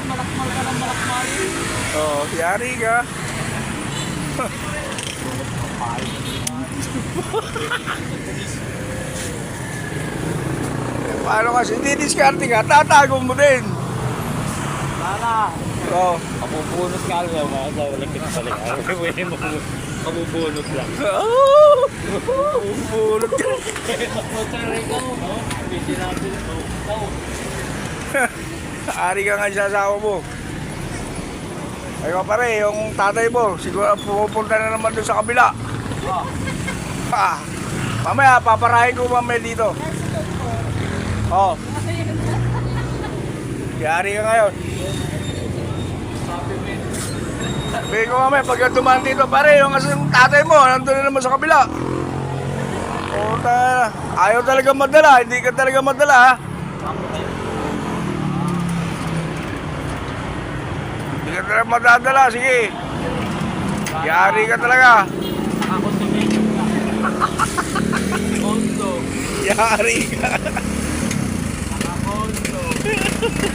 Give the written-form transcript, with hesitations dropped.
Malakmal ka ng malakmal. Oh, yari ka. Paano kasi hindi diskarte ka, tatago mo din. Sana. Oh. Kabubunot ka lang. Wala kita balik. Kabubunot lang. Oh! Bulot ka. Ari ka nga sa asawa mo. Ayun pare, yung tatay mo, siguro pupunta na naman doon sa kabila. Ah, mamaya, paparahin ko mamaya dito. Oh. Yari ka ngayon. Sabihin ko mamaya, pagka dumaan dito, pare, yung tatay mo, nandun na naman sa kabila. Oh, ayaw talaga madala, hindi ka talaga madala, ha? Hindi ka talaga madadala, sige. Yari ka talaga. Ako si Ming. Ondo. Yari ka. Ondo.